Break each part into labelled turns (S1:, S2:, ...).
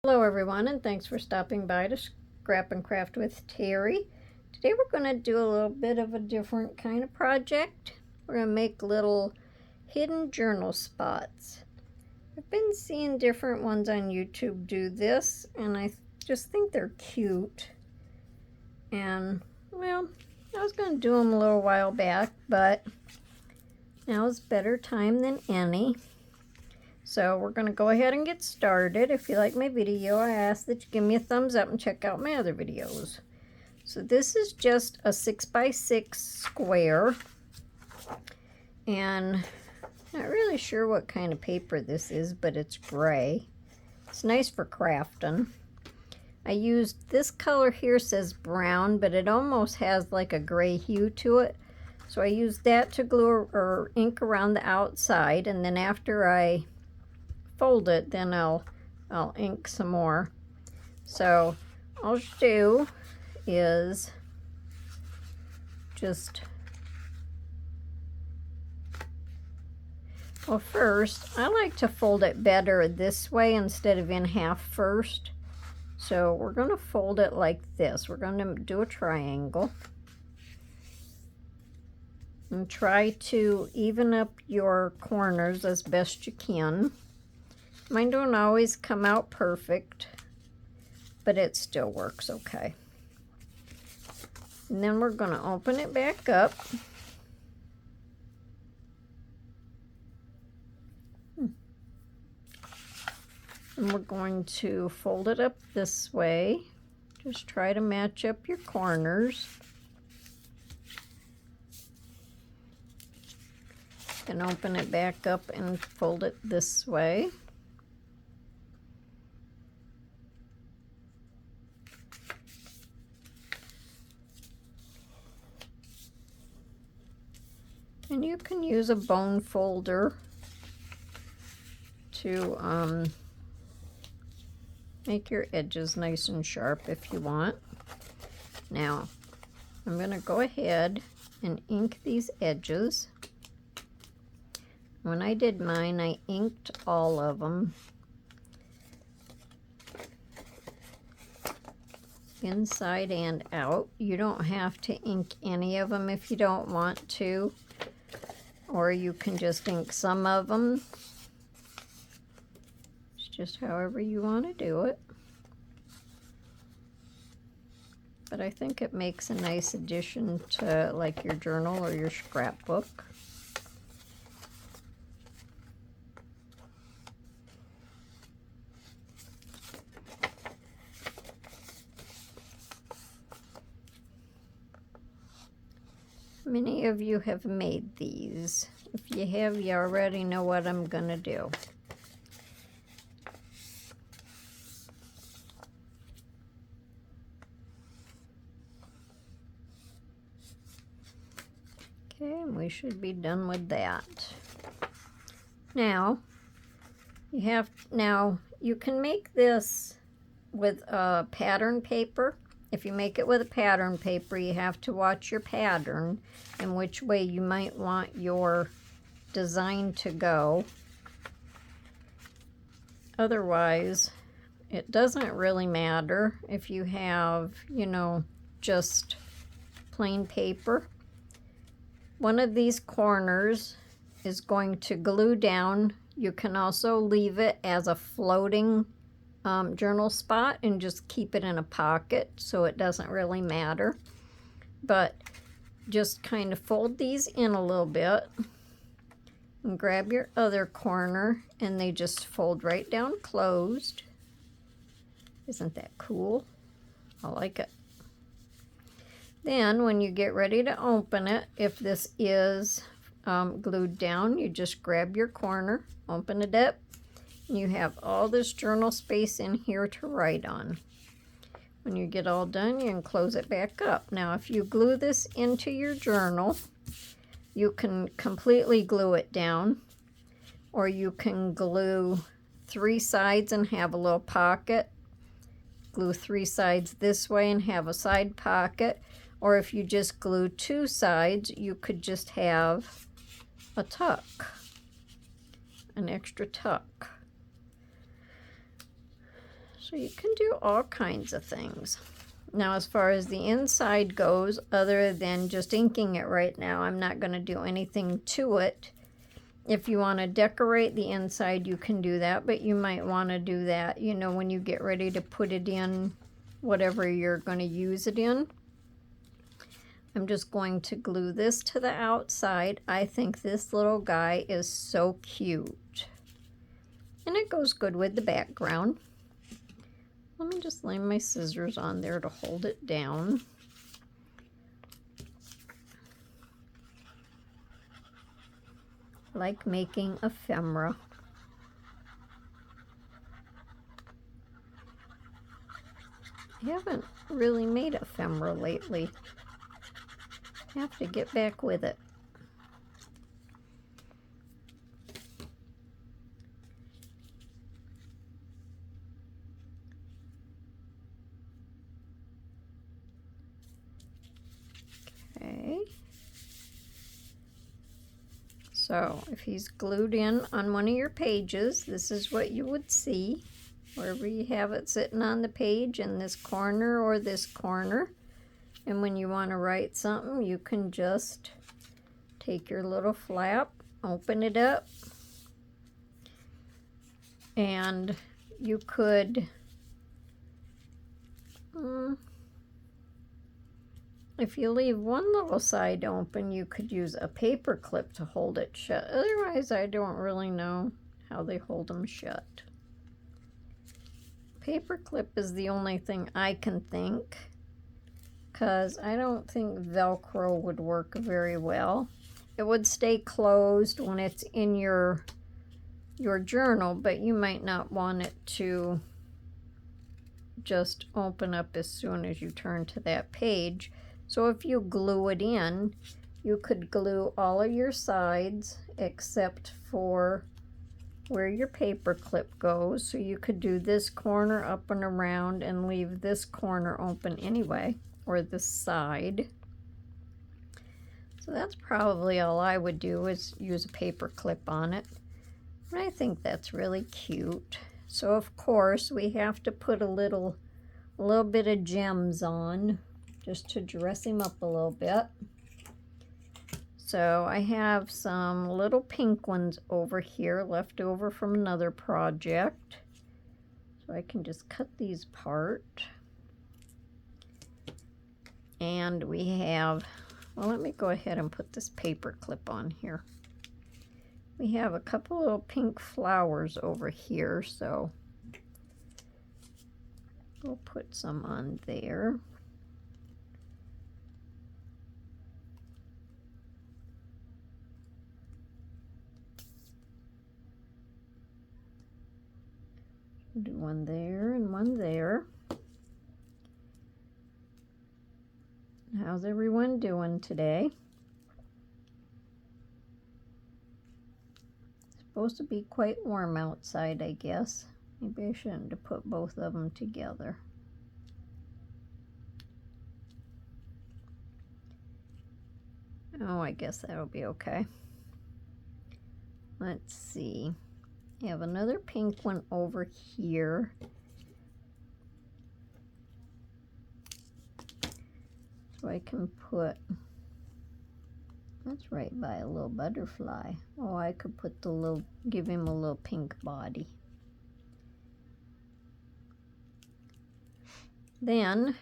S1: Hello everyone, and thanks for stopping by to Scrap and Craft with Terry. Today we're going to do a little bit of a different kind of project. We're going to make little hidden journal spots. I've been seeing different ones on YouTube do this, and I just think they're cute. And, well, I was going to do them a little while back, but now's better time than any. So we're going to go ahead and get started. If you like my video, I ask that you give me a thumbs up and check out my other videos. So this is just a 6x6 square. And not really sure what kind of paper this is, but it's gray. It's nice for crafting. I used this color here, says brown, but it almost has like a gray hue to it. So I used that to glue or ink around the outside, and then after I fold it, then I'll ink some more. So all you do is well, first I like to fold it better this way instead of in half first. So we're going to fold it like this. We're going to do a triangle and try to even up your corners as best you can. Mine don't always come out perfect, but it still works okay. And then we're going to open it back up. And we're going to fold it up this way. Just try to match up your corners. And open it back up and fold it this way. And you can use a bone folder to make your edges nice and sharp if you want. Now, I'm going to go ahead and ink these edges. When I did mine, I inked all of them. Inside and out. You don't have to ink any of them if you don't want to. Or you can just ink some of them. It's just however you want to do it. But I think it makes a nice addition to like your journal or your scrapbook. Many of you have made these. If you have, you already know what I'm going to do. Okay, and we should be done with that. Now, you can make this with pattern paper. If you make it with a pattern paper, you have to watch your pattern and which way you might want your design to go. Otherwise, it doesn't really matter if you have, just plain paper. One of these corners is going to glue down. You can also leave it as a floating journal spot and just keep it in a pocket, so it doesn't really matter. But just kind of fold these in a little bit and grab your other corner, and they just fold right down closed. Isn't that cool? I like it. Then when you get ready to open it, if this is glued down, you just grab your corner, open it up. You have all this journal space in here to write on. When you get all done, you can close it back up. Now, if you glue this into your journal, you can completely glue it down, or you can glue 3 sides and have a little pocket. Glue 3 sides this way and have a side pocket. Or if you just glue 2 sides, you could just have a tuck, an extra tuck. So you can do all kinds of things. Now, as far as the inside goes, other than just inking it right now, I'm not going to do anything to it. If you want to decorate the inside, you can do that, but you might want to do that, you know, when you get ready to put it in whatever you're going to use it in. I'm just going to glue this to the outside. I think this little guy is so cute. And it goes good with the background. Let me just lay my scissors on there to hold it down. Like making ephemera. I haven't really made ephemera lately. I have to get back with it. Okay. So if he's glued in on one of your pages, this is what you would see. Wherever you have it sitting on the page, in this corner or this corner. And when you want to write something, you can just take your little flap, open it up, and you could, if you leave one little side open, you could use a paper clip to hold it shut. Otherwise, I don't really know how they hold them shut. Paper clip is the only thing I can think, because I don't think Velcro would work very well. It would stay closed when it's in your journal, but you might not want it to just open up as soon as you turn to that page. So if you glue it in, you could glue all of your sides except for where your paper clip goes. So you could do this corner up and around and leave this corner open anyway, or this side. So that's probably all I would do, is use a paper clip on it. And I think that's really cute. So of course we have to put a little bit of gems on, just to dress him up a little bit. So I have some little pink ones over here left over from another project. So I can just cut these apart. And we have, well, let me go ahead and put this paper clip on here. We have a couple little pink flowers over here, so we'll put some on there. Do one there and one there. How's everyone doing today? It's supposed to be quite warm outside, I guess. Maybe I shouldn't have put both of them together. Oh, I guess that'll be okay. Let's see. I have another pink one over here. So I can put, that's right by a little butterfly. Oh, I could put the little, give him a little pink body. Then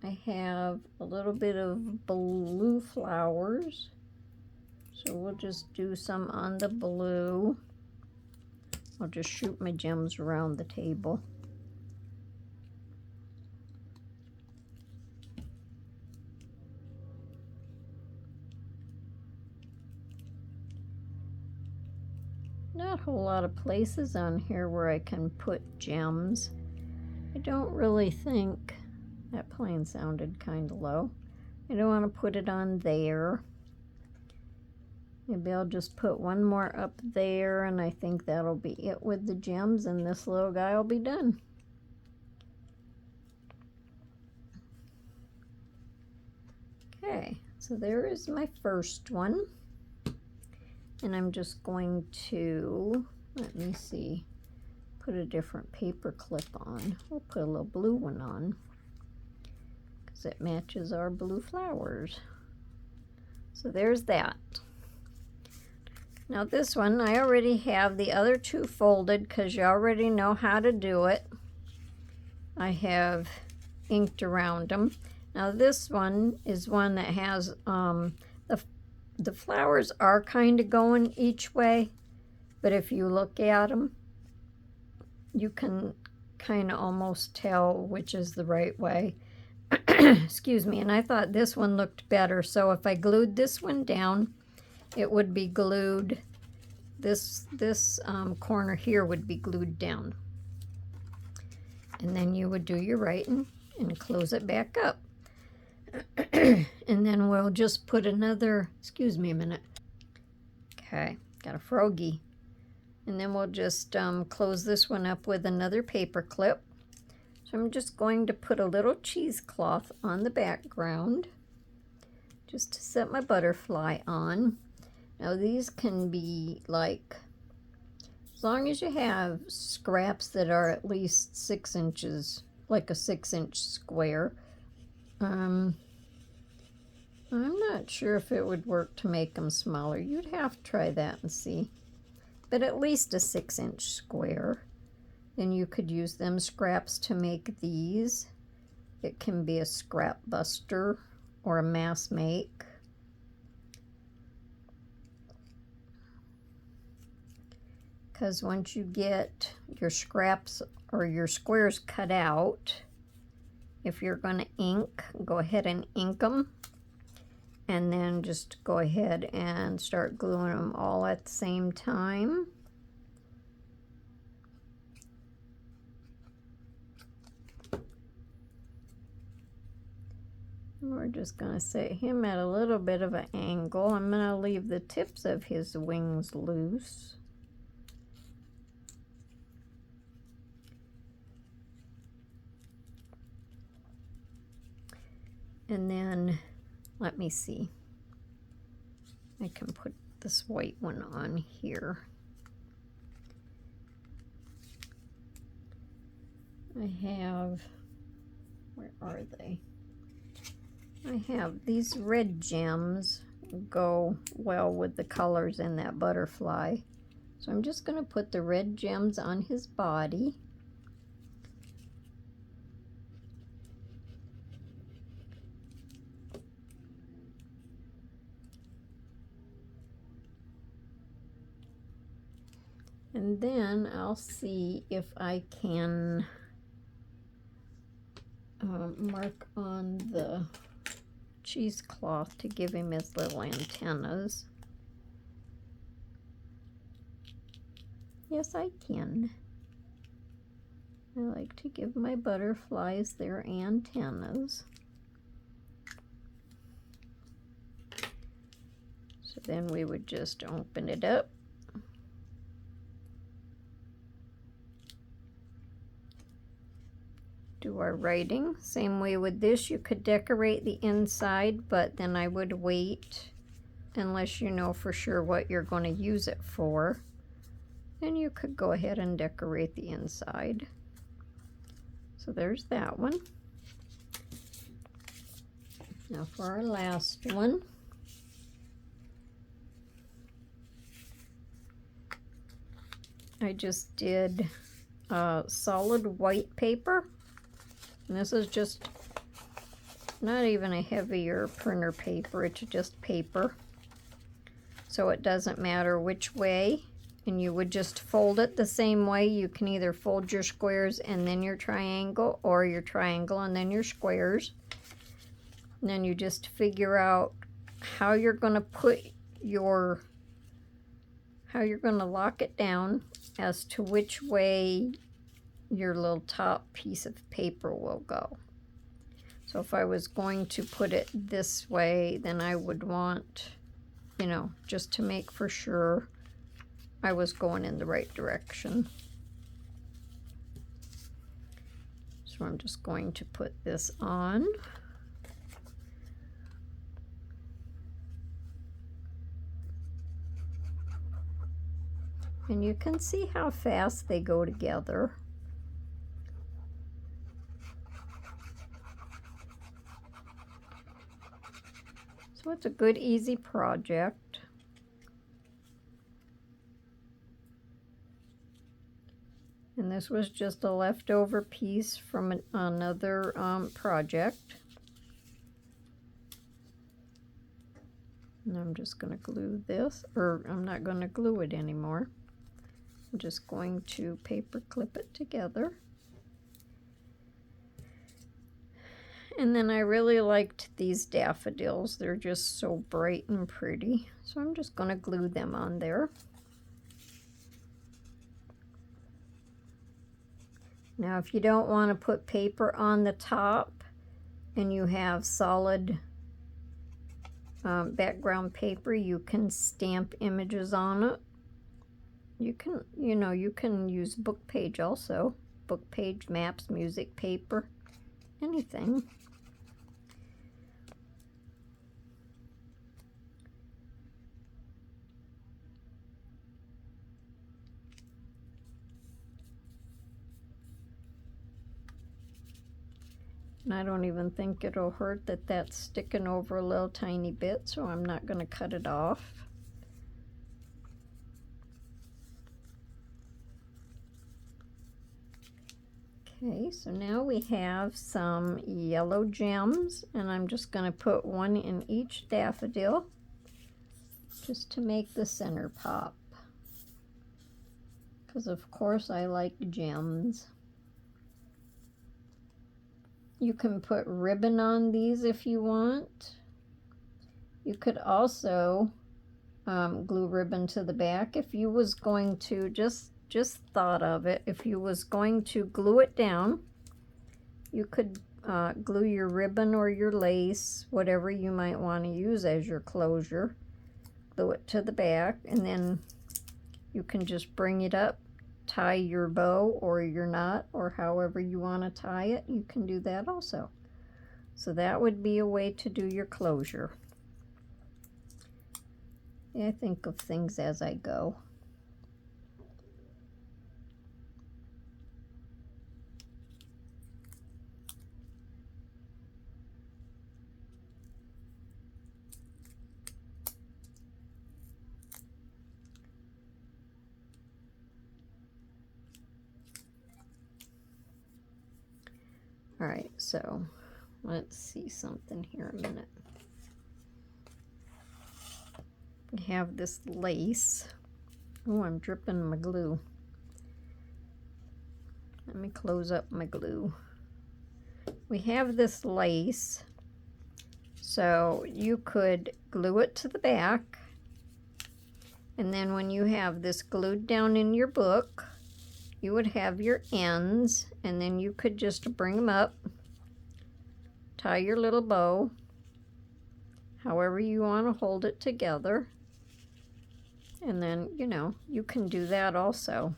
S1: I have a little bit of blue flowers. So we'll just do some on the blue. I'll just shoot my gems around the table. Not a whole lot of places on here where I can put gems. I don't really think, that plane sounded kind of low. I don't want to put it on there. Maybe I'll just put one more up there, and I think that'll be it with the gems, and this little guy will be done. Okay, so there is my first one. And I'm just going to, let me see, put a different paper clip on. We'll put a little blue one on because it matches our blue flowers. So there's that. Now this one, I already have the other two folded because you already know how to do it. I have inked around them. Now this one is one that has, the flowers are kind of going each way, but if you look at them, you can kind of almost tell which is the right way. Excuse me, and I thought this one looked better, so if I glued this one down, it would be glued, this corner here would be glued down. And then you would do your writing and close it back up. And then we'll just put another, excuse me a minute. Okay, got a froggy. And then we'll just close this one up with another paper clip. So I'm just going to put a little cheesecloth on the background just to set my butterfly on. Now these can be like, as long as you have scraps that are at least 6 inches, like a 6-inch square. I'm not sure if it would work to make them smaller. You'd have to try that and see. But at least a 6-inch square. Then you could use them scraps to make these. It can be a scrap buster or a mass make. Because once you get your scraps or your squares cut out, if you're going to ink, go ahead and ink them. And then just go ahead and start gluing them all at the same time. We're just going to set him at a little bit of an angle. I'm going to leave the tips of his wings loose. And then, let me see. I can put this white one on here. I have, where are they? I have these red gems go well with the colors in that butterfly. So I'm just going to put the red gems on his body. And then I'll see if I can mark on the cheesecloth to give him his little antennas. Yes, I can. I like to give my butterflies their antennas. So then we would just open it up. Do our writing. Same way with this, you could decorate the inside, but then I would wait unless you know for sure what you're going to use it for. Then you could go ahead and decorate the inside. So there's that one. Now for our last one. I just did solid white paper. And this is just not even a heavier printer paper, it's just paper. So it doesn't matter which way, and you would just fold it the same way. You can either fold your squares and then your triangle, or your triangle and then your squares. And then you just figure out how you're going to put your, how you're going to lock it down as to which way your little top piece of paper will go. So if I was going to put it this way, then I would want, you know, just to make for sure I was going in the right direction. So I'm just going to put this on. And you can see how fast they go together. So it's a good, easy project. And this was just a leftover piece from another project. And I'm just going to glue this, or I'm not going to glue it anymore. I'm just going to paper clip it together. And then I really liked these daffodils. They're just so bright and pretty. So I'm just going to glue them on there. Now if you don't want to put paper on the top and you have solid background paper, you can stamp images on it. You can, you can use book page also. Book page, maps, music, paper, anything. And I don't even think it'll hurt that that's sticking over a little tiny bit, so I'm not going to cut it off. Okay, so now we have some yellow gems, and I'm just going to put one in each daffodil just to make the center pop. Because of course I like gems. You can put ribbon on these if you want. You could also glue ribbon to the back if you was going to, just thought of it, if you was going to glue it down, you could glue your ribbon or your lace, whatever you might want to use as your closure, glue it to the back, and then you can just bring it up, tie your bow or your knot, or however you want to tie it. You can do that also. So that would be a way to do your closure. Yeah, I think of things as I go. All right, so let's see something here a minute. We have this lace. Oh, I'm dripping my glue. Let me close up my glue. We have this lace, so you could glue it to the back, and then when you have this glued down in your book, you would have your ends, and then you could just bring them up, tie your little bow, however you want to hold it together, and then, you can do that also.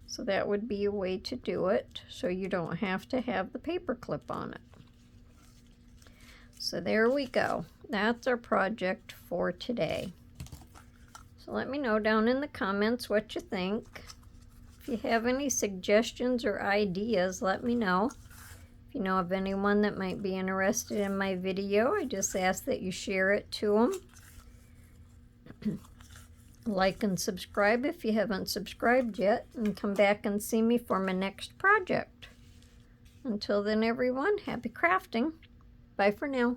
S1: So that would be a way to do it, so you don't have to have the paper clip on it. So there we go. That's our project for today. So let me know down in the comments what you think. If you have any suggestions or ideas, let me know. If you know of anyone that might be interested in my video, I just ask that you share it to them. Like and subscribe if you haven't subscribed yet, and come back and see me for my next project. Until then, everyone, happy crafting. Bye for now.